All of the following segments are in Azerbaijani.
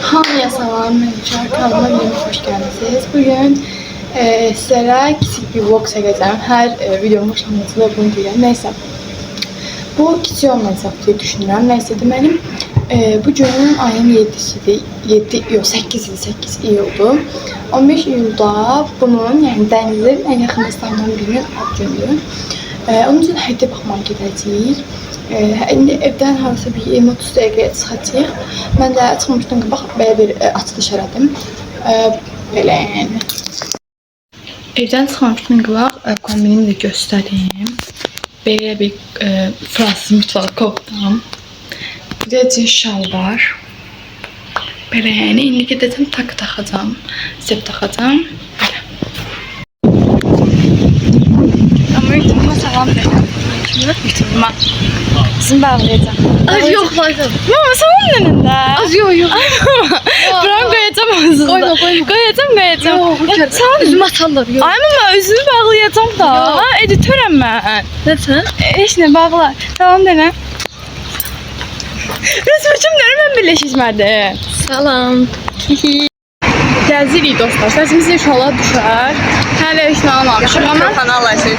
Hamıya salam, mən kanalıma videoma hoş geldiniz. Bugün sizlərə kiçik bir vlog çəkəcəm. Hər videomun başlanmasında bunu deyirəm. Nəysə, bu kiçik olmayacaq deyə düşünürəm. Nəysə, deməli, bugün ayın 7-sidir, 8 iyuldur. 15 iyulda bunun, yəni dənizin ən yaxın insanlardan birinin ad günüdür. Onun üçün hədiyyə baxmağa gedəcəyik. İndi evdən harasa bir 20-30 dəqiqəyə çıxacağıq. Mən də çıxmışdan qabaq belə bir açılış elədim. Belə yəni. Evdən çıxmışdan qabaq kombinimi də göstəreyim. Belə bir fransız mutfağı kopdam. Bir də cins şal var. Belə yəni. İndi gedəcəm tak taxacam. Zep taxacam. Belə. Amma YouTube'uma salam verin. YouTube'uma. Kızım bağlayacağım. Az yok fazla. Mama salam nenende. Az yok. Buram koyacağım ağzında. Koyma. Koyacağım. Yok. Sağ Üzümü atarlar. Yok. Ay mama özümü bağlayacağım da. Yok. Ha editörüm ben. Ne sen? Heç ne bağla. Salam dene. Rəsmçimləri mən birləşmədim. Salam. Gəzirik dostlar. Səsimiz inşallah düşər. Hələ heç nə almamışıq amma Kanal açık.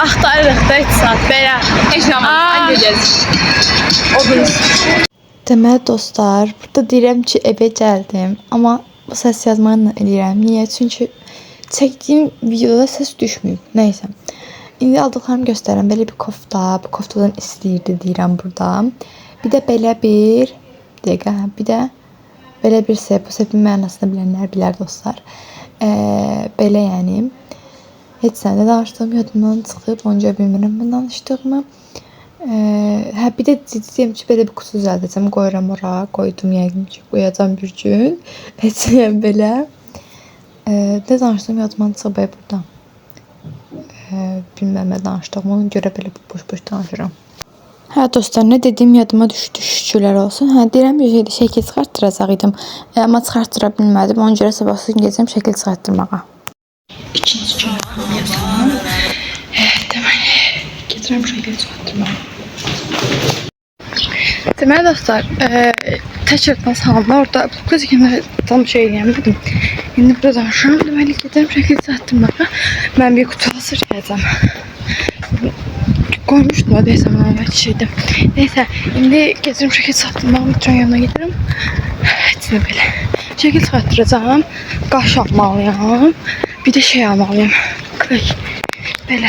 axtarırıq da 2 saat belə. Heç nə Hadi gezir. Deməli dostlar, burada deyirəm ki, evə gəldim, amma bu səs yazmaqla eləyirəm. Niyə? Çünki çəkdiyim videoda səs düşməyib. Nəysə. İndi aldıqlarımı göstərəm. Belə bir kofta, bu koftadan istəyirdi deyirəm burada. Bir də belə bir dəqiqə, bir də belə bir sep, bu sepin mənasını bilənlər bilər dostlar. Belə yəni. Heç sənə danışdığım yadımdan çıxıb, onca bilmirəm mən danışdığımı. Bir də deyim ki, belə bir kutu düzəldəcəm, qoyuram ora, qoydum yəqin ki, qoyacam bir gün. Heç belə. Nə danışdığım yadımdan çıxıb burada. Bilməm nə danışdığımı, ona görə belə boş-boş danışıram. Hə dostlar, nə dediyim yadıma düşdü, şükürlər olsun. Hə, deyirəm bir şeydə şəkil çıxartdıracaqdım. Amma çıxartdıra bilmədim. Ona görə sabahsız gedəcəm şəkil çıxartdırmağa. İkinci gün yazıram. Deməli, gedirəm şəkil çıxartdırmağa. Deməli dostlar, təşkilatdan salamlar. Orada qız kimi tam şey eləyəmədim. İndi burada danışıram. Deməli, gedirəm şəkil çıxartdırmağa. Mən bir kutu hazır gələcəm. Koymuştum o desem normal şeydi. Neyse, şimdi gezirim şekil sattırmağım için yanına giderim. Hepsini böyle. Şekil sattıracağım. Qaş almalıyam. Bir de şey almalıyam. Kırık. Böyle.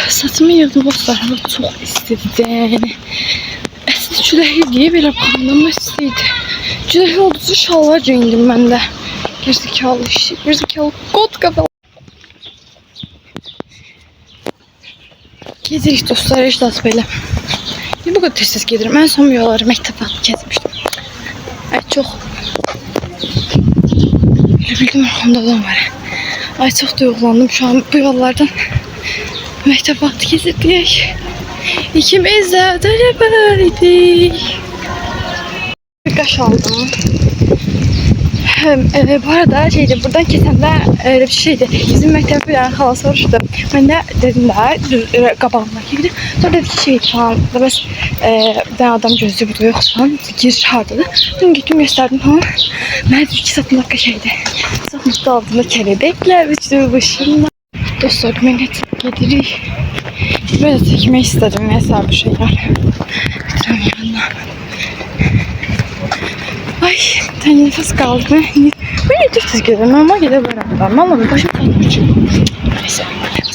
Saçımı yığdım dostlar. Çok istedi yani. Aslında çüləhi diye belə baxımdan istəyirdi. Çüləhi olduğu şalvar giyindim mən də. Gerizekalı işi. Gerizekalı kot kafalı. Gezirik dostlar, işte az böyle. Niye bu kadar tez gelirim? En son yolları mektep alıp gezmiştim. Ay çok. Bildim arkamda adam var. Ay çok duygulandım şu an bu yollardan. Mektep alıp gezirdik. İkimiz de beraberdik. Bir kaş aldım. Bu arada şeydi, buradan kesende öyle bir şeydi. Bizim mektepte yani hala soruştu. Ben de dedim de qabağımdakı gibi. Sonra dedi ki şeydi falan. Bir tane adam gözlüğü burada yok falan. Giriş hardadı. Ben gittim gösterdim falan. Ben 2 satımlık şeydi. Satımlıkta altında kelebekler uçtu başımda. Dostlar ben gedirik. Böyle çekmek istedim mesela bir şeyler. Bitirim yanına. Ay, tane nefes kaldı. Böyle düz gidelim ama gidebilirim. Valla bir başım kalmış. Neyse.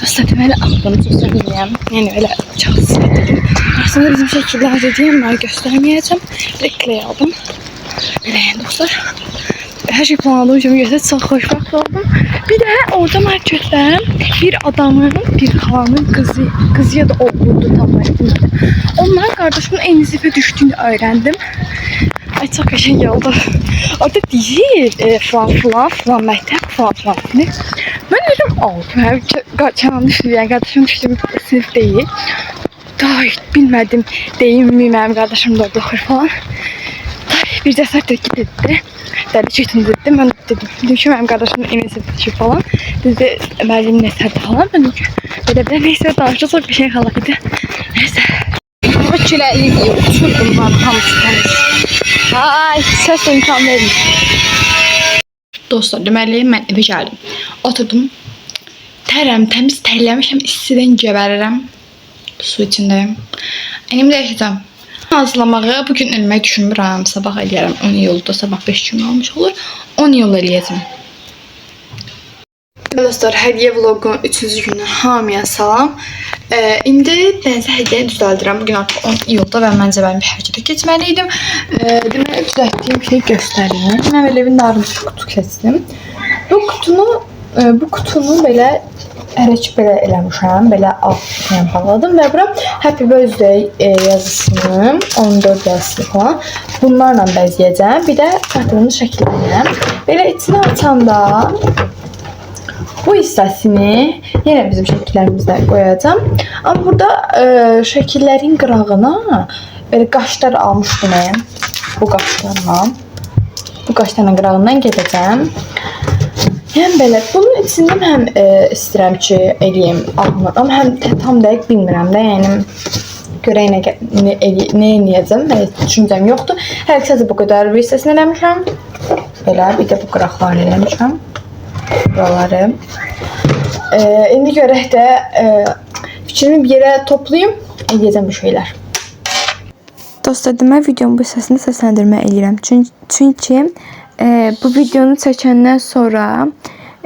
Dostlar deməli aldığımı göstermeyeceğim. Yani öyle çok sevdim. Aslında bizim şekiller dediğim var, göstermeyeceğim. Reklay aldım. Böyle yani dostlar. Her şey planladığım için gösterdim. Çok hoşbəxt oldum. Bir de orada marketler bir adamın, bir halanın kızı ya da oğludu tam marketinde. Onların kardeşimin en zife düştüğünü öğrendim. Ay çok şey oldu. Orada değil falan məktəb falan. Ben dedim Kenan düştü yani kardeşim düştüğüm sınıf değil. Daha hiç bilmedim değil mi benim kardeşim de orada okur falan. Bir cesaret dedi. Dedi çıktın dedi. Ben dedim. Dedim ki benim kardeşim en iyisi düşür falan. Dedi Meryem'in eserdi falan. Ben dedim ki neyse danışacak bir şey kalaydı. Neyse. Bu çülə iyi uçurdum ben tam. Ay, səs imkan verin. Dostlar, deməli mən evə gəldim. Oturdum. Tərəm, təmiz tərləmişəm, istidən gəbərirəm. Su içindəyim. Ənimi dəyişəcəm. Hazırlamağı bugün eləmək düşünmürəm. Sabah eləyərəm. 10 iyulda, sabah 5 gün olmuş olur. 10 iyul eləyəcəm. Dostlar, hədiyyə vlogun 3-cü gündən hamıya salam. İndi dənizə hədiyyə düzəldirəm. Bugün artıq 10 iyulda və məncə mən bir hərəkətə keçməliydim. Deməli, düzəltdiyim şeyi göstərim. Mən belə bir narıncı kutu keçdim. Bu kutunu belə ərək belə eləmişəm. Belə altına bağladım və bura Happy Birthday yazısını, 14 yazısı falan bunlarla bəzəyəcəm. Bir də kartımın şəkillərini. Belə içini açanda bu hissəsini yenə bizim şəkillərimizdə qoyacağam. Amma burada şəkillərin qırağına belə qaşlar almışdım mən. Bu qaşlarla qırağından gedəcəm. Yəni belə bunun içindən həm istəyirəm ki, eləyim, almıram, həm tam dəqiq bilmirəm də, yəni görək nə eləyəcəm, düşüncəm yoxdur. Hər ikisi bu qədər bir hissəsini eləmişəm. Belə bir də bu qıraqlarını eləmişəm. Buraları. İndi görək də fikrimi bir yerə toplayım, eləyəcəm bu şeylər. Dostlar, demək videonun bu hissəsini səsləndirmə eləyirəm. Çünki bu videonu çəkəndən sonra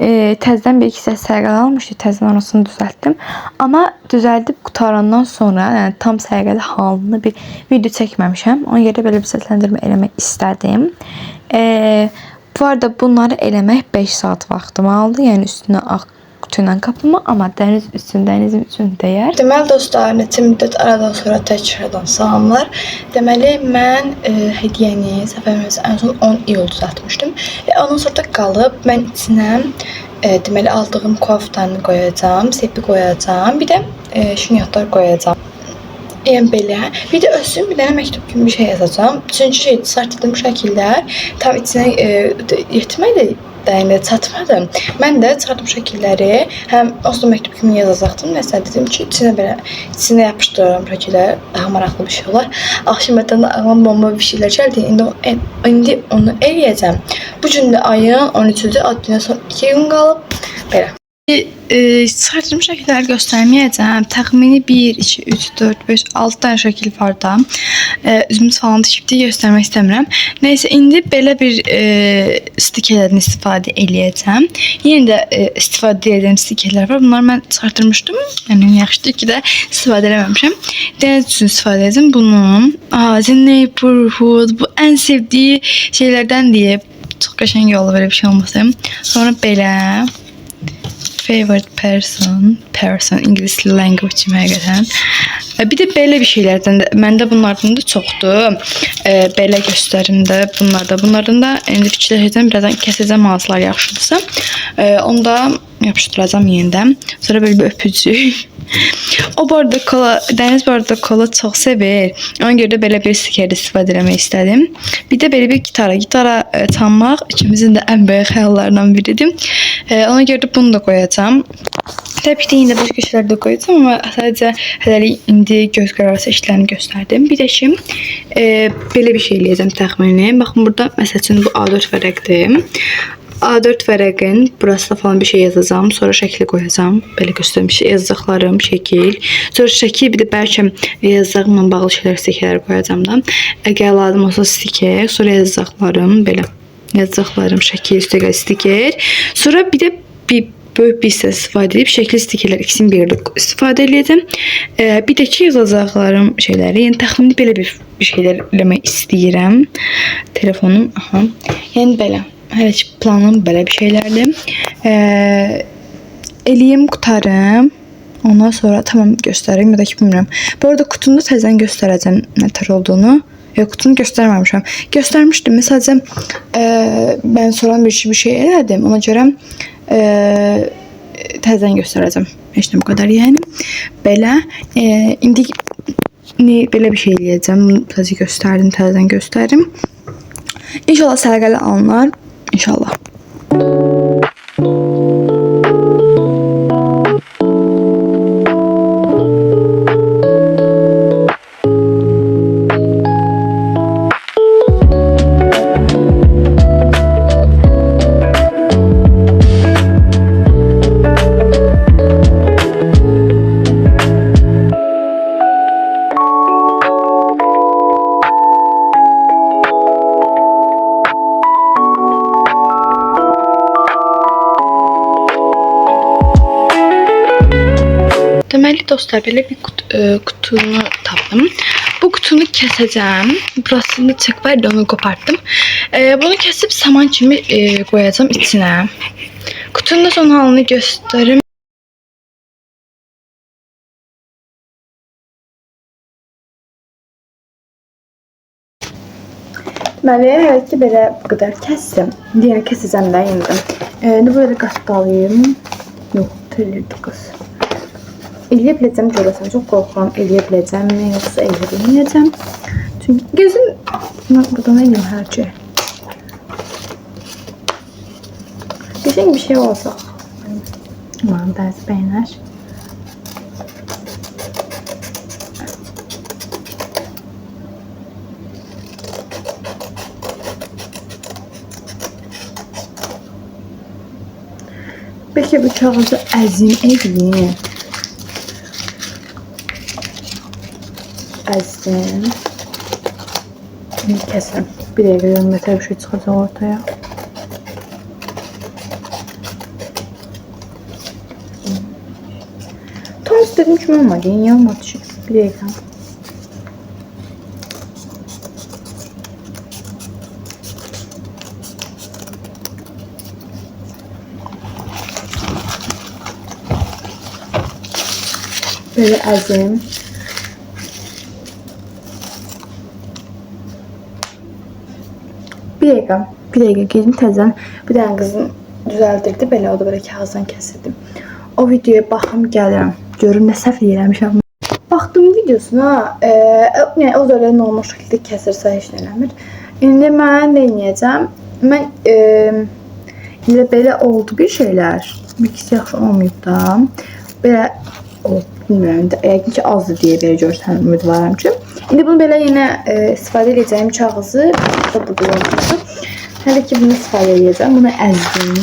təzədən bir iki səs sərqəli almışdı. Təzədən orasını düzəltdim. Amma düzəldib qutarandan sonra, yəni tam sərqəli halını bir video çəkməmişəm. Ona görə belə bir səsləndirmə eləmək istədim. Bu arada bunları eləmək 5 saat vaxtım aldı. Yəni üstünə ağ qutu ilə qaplama, amma dənizin üçün dəyər. Deməli dostlar, neçə müddət aradan sonra təkrardan salamlar. Deməli mən hədiyyəni səfərimizi ən son 10 iyul düzəltmişdim. Ondan sonra da qalıb mən içinə deməli aldığım koftanı qoyacağam, sepi qoyacağam, bir də şinyatlar qoyacağam. Yəni belə. Bir də özüm bir dənə məktub kimi bir şey yazacağam. Çünki sartdığım şəkillər tam içinə yetmədi, yəni çatmadı. Mən də çıxardım şəkilləri, həm aslında məktub kimi yazacaqdım. Nəsə dedim ki, içinə yapışdırıram şəkillər, daha maraqlı bir şey olar. Axşamdan da ağlam bomba bir şeylər gəldi. İndi onu eləyəcəm. Bu gün də ayın 13-cü, adından sonra 2 gün qalıb. Belə. Çıxartdım şəkilləri göstərməyəcəm. Təxmini 1, 2, 3, 4, 5, 6 dənə şəkil var da. Üzümüz falan tikibdi, göstərmək istəmirəm. Nəysə, indi belə bir stikerlərdən istifadə eləyəcəm. Yenə də istifadə edəcəm stikerlər var. Bunları mən çıxartmışdım. Yəni, yaxşıdır ki də istifadə eləməmişəm. Dəniz üçün istifadə edəcəm. Bunun Neighborhood, bu ən sevdiyi şeylərdən deyib. Çox qəşəng oldu belə bir şey olmasın. Sonra belə favorite person, İngilis language kimi həqiqətən. Bir də belə bir şeylərdən də, məndə bunlardan da çoxdur. Belə göstərim də bunlardan da indi fikirləşəcəm, birazdan kəsəcəm hansılar yaxşıdırsa. Onu da yapışdıracağam yenidən. Sonra belə bir öpücük. O bu arada Dəniz bu arada kola çox sevir. Ona görə də belə bir stiker istifadə etmək istədim. Bir də belə bir gitara çalmaq ikimizin də ən böyük xəyallarından biridir. Ona görə də bunu da qoyacağam. Təbii ki, indi başqa şeylər də qoyacağam, amma sadəcə hələlik indi göz qararı işlərini göstərdim. Bir də ki, belə bir şey eləyəcəm təxmini. Baxın, burada məsəl üçün bu A4 vərəqdir. A4 vərəqin burasında falan bir şey yazacağım. Sonra şəkli qoyacağım. Belə göstərmiş yazacaqlarım, şəkil. Sonra şəkil, bir də bəlkə yazacağımla bağlı stikerlər qoyacağım da. Əgər lazım olsa stiker, sonra yazacaqlarım, belə yazacaqlarım, şəkil, stiker. Sonra bir də böyük bir hissə istifadə edib şəkil stikerlər ikisini bir yerdə istifadə edəcəm. Bir də ki, yazacaqlarım şeyləri, yəni təxmini belə bir şeylər eləmək istəyirəm. Telefonum, aha. Yəni belə. Hələ ki, planım belə bir şeylərdir. Eləyim, qutarım. Ondan sonra tamam göstəreyim ya da ki, bilmirəm. Bu arada kutunu təzən göstərəcəm nə tər olduğunu. Yox, kutunu göstərməmişəm. Göstərmişdim. Məsəlcə, mən soran bir şey elədim. Ona görə təzən göstərəcəm. Heç nə bu qədər, yəni. Belə. İndi belə bir şey eləyəcəm. Bunu təzən göstərdim. İnşallah sərqəli alınar. İnşallah. Deməli dostlar, belə bir qutunu tapdım. Bu qutunu kəsəcəm. Burasını çık var, onu qopartdım. Bunu kəsib saman kimi qoyacağam içinə. Kutunun da son halını göstərim. Deməli, hər iki belə bu qədər kəsdim. Digərini kəsəcəm də indi. İndi böyle qatdalayım. Yox, telirdi qız. Eləyə biləcəm, görəsən. Çox qorxuram, eləyə biləcəmmi, yoxsa eləyə bilməyəcəm. Çünki gözüm buradan eləyim hər şey. Qəşəng bir şey olacaq. Umarım bəzi bəyənər. Bəlkə bu kağızı əzim edeyim. Əzdim. Şimdi kəsəm. Bir dəqiqə görüm, nətər bir şey çıxacaq ortaya. Tam istədiyim kimi olmadı. Niyə olmadı ki? Bir dəqiqə. Böyle əzim. Bir dəqiqə gedim təzən bir dənə qızın düzəldirdi. Belə o da belə kağızdan kəsildim. O videoya baxım gəlirəm. Görüm nə səhv eləmişəm. Baxdım videosuna, yəni o da elə normal şəkildə kəsirsə heç nə eləmir. İndi mən nə edəcəm? Mən indi belə oldu bir şeylər. İkisi yaxşı olmayıb da. Belə oldu. Bilmirəm, yəqin ki azdır deyə belə görsən ümidvaram ki. İndi bunu belə yenə istifadə edəcəyim kağızı burada olmuşdu. Hələ ki bunu istifadə edəcəm. Bunu əzdim.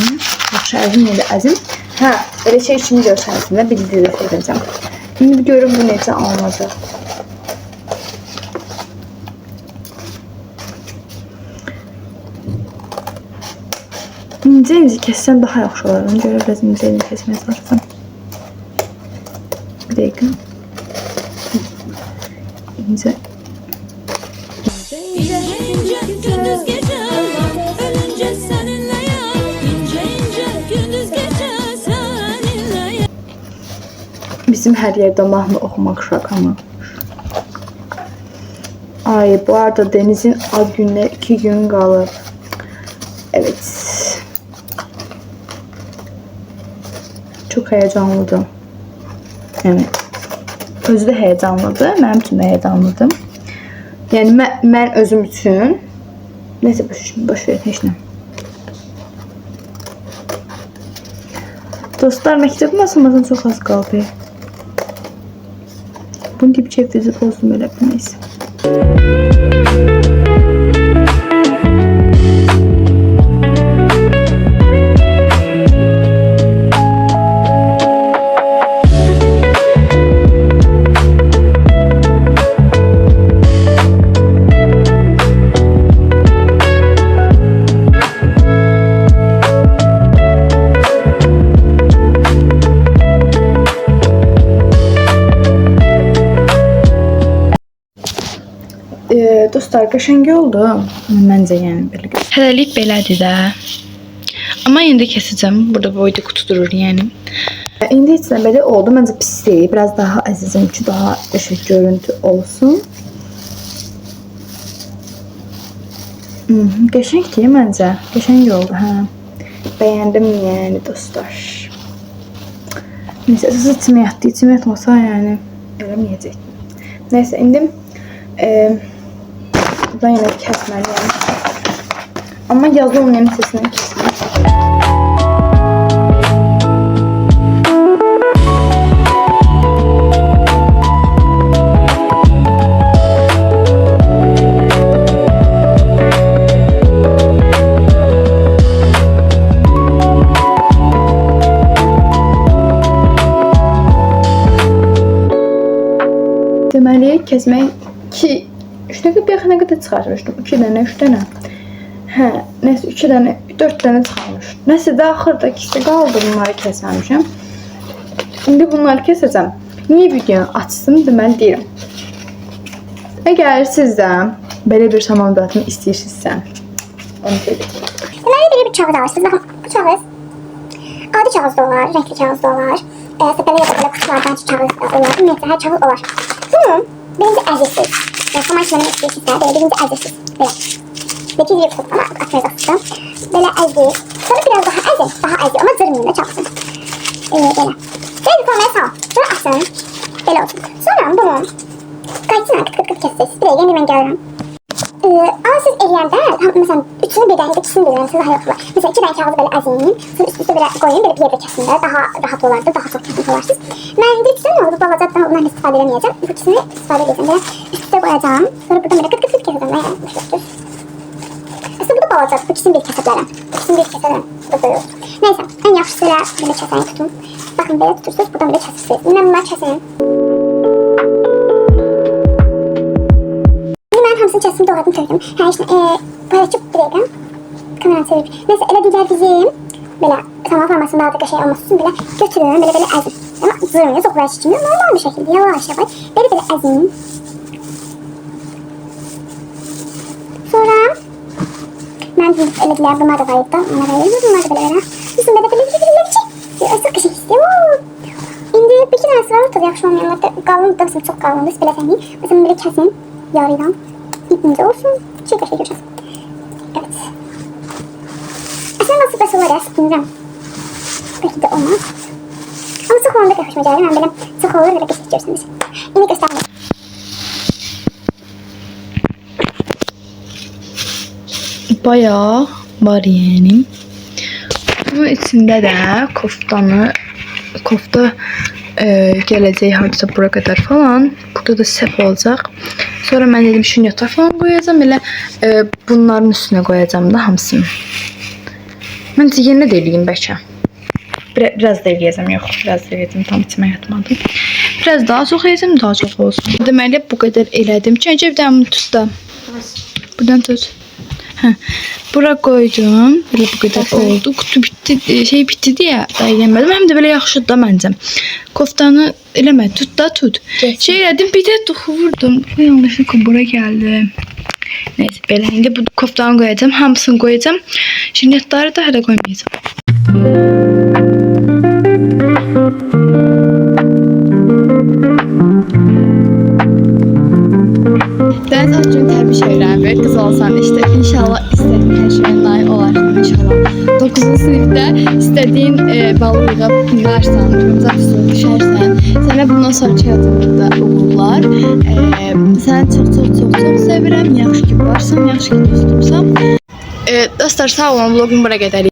Yaxşı əzdim, yenə də əzdim. Hə, belə şey kimi görsənsin də bildirib edəcəm. İndi görüm bu necə alınacaq. İncə kəssəm daha yaxşı olar. Ona görə biraz incə kəsməyə çalışsam. Bir dakika. İnce. Gündüz gece ölünce seninle ya. İnce ince gündüz gece seninle ya. Bizim her yerde mahnı okumak şaka mı? Ay bu arada Deniz'in ad gününe 2 gün kalır. Evet. Çok heyecanlıydım. Evet. Özü də heyecanlıdır. Mənim üçün də heyecanlıdır. Yəni mən özüm üçün nəsə boş ver heç nə. Dostlar, məktəbim açılmasına çox az qaldı. Bunun gibi çevresi bozdum öyle bir neyse. Dostlar, qəşəng oldu. Məncə yəni belə. Hələlik belədir də. Amma indi kəsəcəm. Burada boyda qutu durur yəni. İndi heç nə belə oldu. Məncə pis deyil. Biraz daha əzizim ki, daha qəşəng görüntü olsun. Qəşəng deyil məncə. Qəşəng oldu, hə. Bəyəndim yəni dostlar. Neyse, əsas içimə yatdı. İçimə yatmasa yəni eləməyəcək. Neyse, indi buradan yine kesmeliyim. Ama yazı olmayan sesini kesmeyeyim. Deməli, kesmək 3 dəqiqə bir yaxına qədər çıxarmışdım. 2 dənə, 3 dənə. Hə, nəsə 2 dənə, 4 dənə çıxarmış. Nəsə də axırda ikisi qaldı, bunları kəsməmişəm. İndi bunları kəsəcəm. niyə videonu açsın deməli deyirəm. Əgər siz də belə bir samandatını istəyirsinizsə, onu deyəcəm. Deməli belə bir kağız alırsınız. Baxın, bu kağız adi kağız da olar, renkli kağız da olar. Belə ya da belə kutulardan kağız da olar. Ümumiyyətlə hər kağız olar. Bunu birinci əzirsiniz. Saman işləməni istəyirsinizsə, belə birinci əzirsiniz. Belə. Peki bir tutma atmayacaqsın. Belə əzir. Sonra biraz daha əzir. Daha əzir. Amma cırmayın da çapsın. Belə. Belə formaya sal. Sonra asın. Belə olsun. Sonra bunu qayçına qıt-qıt kəsəcəksiniz. Bir dəqiqə, indi mən gəlirəm. Ama siz eləyəndə, məsələn, üçünü birdən, ikisini birdən, siz daha yoxdur. Məsələn, 2 dənə kağızı belə əziyin, sonra üst-üstə belə qoyun, belə bir yerdə kəsin də, daha rahat olardı, daha çox kəsin olarsınız. Mən indi ikisini nə oldu, balacadan ondan istifadə edeməyəcəm. Bu ikisini istifadə edəcəm, belə üst-üstə qoyacağım. Sonra buradan belə qıt-qıt kəsəcəm, yəni, başlayacaq. Aslında bu da balacadır, bu ikisini bir kəsə bilərəm. İkisini bir kəsə bilərəm, bu da böyük. Neysə, ən yaxşısı belə kəsəni tutun. Baxın, belə tutursunuz, buradan belə kəsirsiniz. İndi mən bunları kəsin. Hamısını kəsim, doğradım, töydüm. Hə, işte, paylaşıb bir dəqiqə. Kameranı çevirib. Neysə, elə digər bizim, belə, saman formasında daha da şey olması üçün belə götürürüm, belə əzim. Amma zırmıyor, çox vəziyyət kimi, normal bir şəkildə, yavaş-yavaş, belə əzim. Sonra, mən elə deyilər, bunlar da var idi, ona verir, bunlar da belə verəm. Bizim belə əsək qəşək istəyir. İndi bir iki dənəsi var, ortada yaxşı olmayanlar da qalın, da çox qalındır, belə səhiyyə. Məsələn, belə kəsin, yarıyla. İnce olsun. Şey göreceğiz. Evet. Aslında nasıl bəs olar ya, bilmirəm. Belki de olmaz. Ama çox olanda hoşuma gəlir. Mən belə çox olur, belə qəşək görürsünüz. İndi göstərməyim. Bayağı var yəni. Bunun içində də kofta gələcək hardasa bura qədər falan. Burada da səhv olacaq. Sonra mən dedim şünyata falan qoyacağım. Elə bunların üstünə qoyacağım da hamısını. Məncə yenə də eləyim bəlkə. Biraz da eləyəcəm, yox. Biraz da eləyəcəm, tam içimə yatmadım. Biraz daha çox eləyəcəm, daha çox olsun. Deməli bu qədər elədim. Çünki evdən tut da. Buradan tut. Hə. Bura qoydum. Belə bu qədər oldu. Kutu bitdi, şey bitdi deyə daha eləmədim. Həm də belə yaxşıdır da məncə. Koftanı eləmə, tut da tut. Şey elədim, bir də duxu vurdum. Bu yanlışlıqla bura gəldi. Neyse, belə indi bu koftanı qoyacağım, hamısını qoyacağım. Şirniyyatları da hələ qoymayacağım. Dəniz Açın təbii öyrənmir. Qız olsan işte inşallah istədiyin hər şeyə nail olarsan inşallah. 9-cu sinifdə istədiyin balı yığıb dinlərsən, zat düşərsən. Sənə bundan sonraki həyatında uğurlar. Səni çox sevirəm. Yaxşı ki varsan, yaxşı ki dostumsan. Dostlar sağ olun, vlogumu bura qədər.